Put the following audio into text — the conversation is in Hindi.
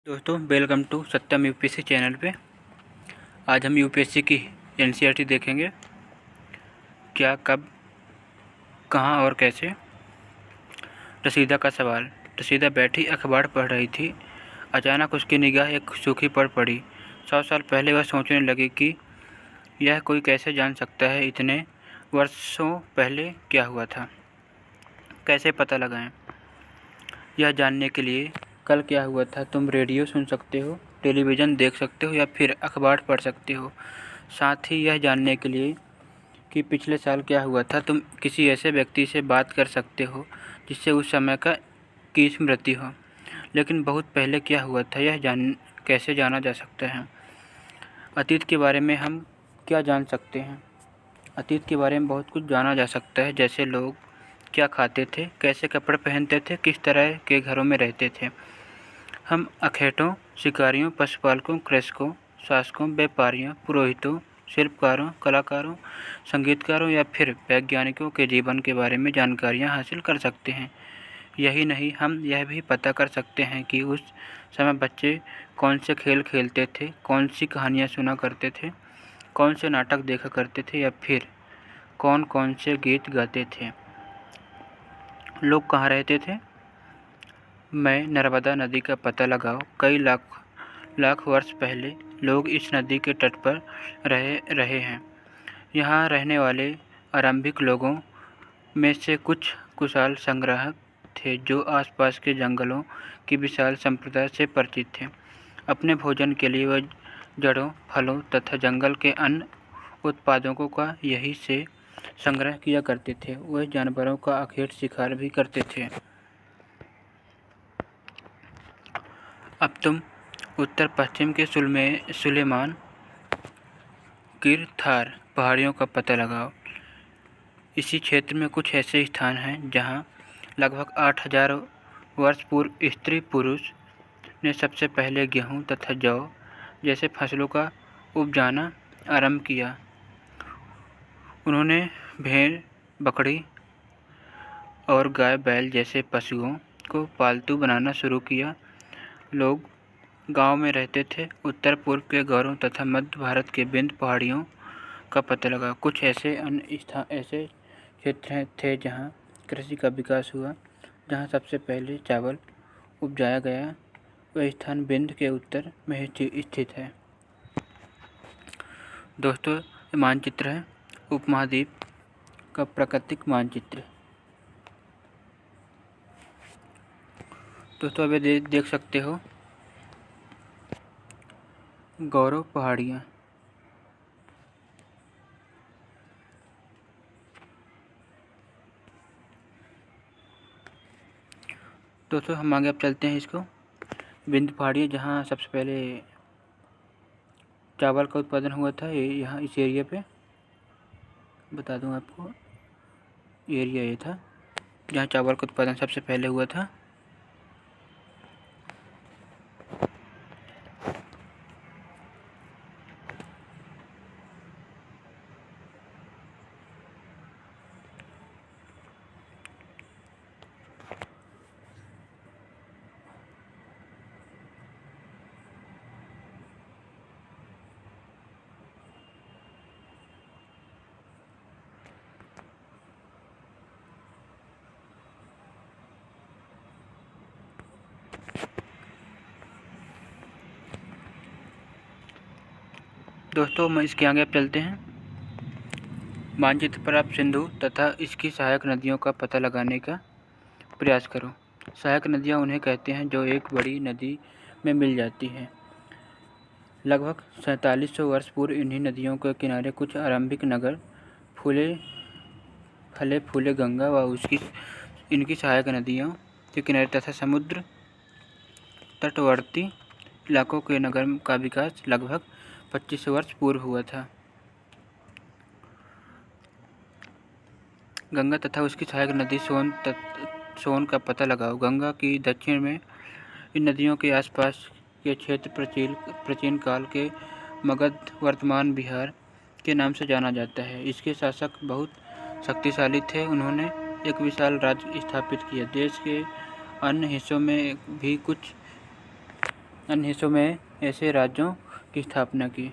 दोस्तों welcome to Satyam UPSC channel पे। आज हम यूपीएससी की एनसीईआरटी देखेंगे। क्या, कब, कहाँ और कैसे। रसीदा का सवाल। रसीदा बैठी अखबार पढ़ रही थी। अचानक उसकी निगाह एक सूखी पर पड़ी। 100 साल पहले वह सोचने लगी कि यह कोई कैसे जान सकता है इतने वर्षों पहले क्या हुआ था। कैसे पता लगाएं। यह जानने के लिए कल क्या हुआ था तुम रेडियो सुन सकते हो, टेलीविज़न देख सकते हो या फिर अखबार पढ़ सकते हो। साथ ही यह जानने के लिए कि पिछले साल क्या हुआ था तुम किसी ऐसे व्यक्ति से बात कर सकते हो जिससे उस समय की स्मृति हो। लेकिन बहुत पहले क्या हुआ था यह कैसे जाना जा सकता है। अतीत के बारे में हम क्या जान सकते हैं। अतीत के बारे में बहुत कुछ जाना जा सकता है, जैसे लोग क्या खाते थे, कैसे कपड़े पहनते थे, किस तरह के घरों में रहते थे। हम अखेटों, शिकारियों, पशुपालकों, कृषकों, शासकों, व्यापारियों, पुरोहितों, शिल्पकारों, कलाकारों, संगीतकारों या फिर वैज्ञानिकों के जीवन के बारे में जानकारियाँ हासिल कर सकते हैं। यही नहीं, हम यह भी पता कर सकते हैं कि उस समय बच्चे कौन से खेल खेलते थे, कौन सी कहानियाँ सुना करते थे, कौन से नाटक देखा करते थे या फिर कौन कौन से गीत गाते थे। लोग कहाँ रहते थे। मैं नर्मदा नदी का पता लगाओ। कई लाख वर्ष पहले लोग इस नदी के तट पर रहे हैं। यहाँ रहने वाले आरंभिक लोगों में से कुछ कुशल संग्राहक थे जो आसपास के जंगलों की विशाल संपदा से परिचित थे। अपने भोजन के लिए वह जड़ों, फलों तथा जंगल के अन्य उत्पादों का यहीं से संग्रह किया करते थे। वह जानवरों का अखेट शिकार भी करते थे। अब तुम उत्तर पश्चिम के सुलेमान गिर थार पहाड़ियों का पता लगाओ। इसी क्षेत्र में कुछ ऐसे स्थान हैं जहां लगभग 8000 वर्ष पूर्व स्त्री पुरुष ने सबसे पहले गेहूं तथा जौ जैसे फसलों का उपजाना आरंभ किया। उन्होंने भेड़, बकरी और गाय बैल जैसे पशुओं को पालतू बनाना शुरू किया। लोग गांव में रहते थे। उत्तर पूर्व के गौरों तथा मध्य भारत के विंध्य पहाड़ियों का पता लगा। कुछ ऐसे ऐसे क्षेत्र थे जहां कृषि का विकास हुआ, जहां सबसे पहले चावल उपजाया गया। वह स्थान विंध्य के उत्तर में स्थित है। दोस्तों, ये मानचित्र है उपमहाद्वीप का प्राकृतिक मानचित्र। दोस्तों, अब ये देख सकते हो गौरव पहाड़ियाँ। दोस्तों, हम आगे अब चलते हैं इसको। विंध्य पहाड़ियाँ जहाँ सबसे पहले चावल का उत्पादन हुआ था, ये यहाँ इस एरिया पे बता दूँ आपको। एरिया ये था जहाँ चावल का उत्पादन सबसे पहले हुआ था। दोस्तों, हम इसके आगे अब चलते हैं। मानचित्र पर आप सिंधु तथा इसकी सहायक नदियों का पता लगाने का प्रयास करो। सहायक नदियाँ उन्हें कहते हैं जो एक बड़ी नदी में मिल जाती हैं। लगभग 4700 वर्ष पूर्व इन्हीं नदियों के किनारे कुछ आरंभिक नगर फले फूले गंगा व इनकी सहायक नदियों के किनारे तथा समुद्र तटवर्ती इलाकों के नगर का विकास लगभग 2500 वर्ष पूर्व हुआ था। गंगा तथा उसकी सहायक नदी सोन का पता लगाओ। गंगा की दक्षिण में इन नदियों के आसपास के क्षेत्र प्राचीन काल के मगध वर्तमान बिहार के नाम से जाना जाता है। इसके शासक बहुत शक्तिशाली थे। उन्होंने एक विशाल राज्य स्थापित किया। देश के अन्य हिस्सों में भी कुछ अन्य हिस्सों में ऐसे राज्यों की स्थापना की।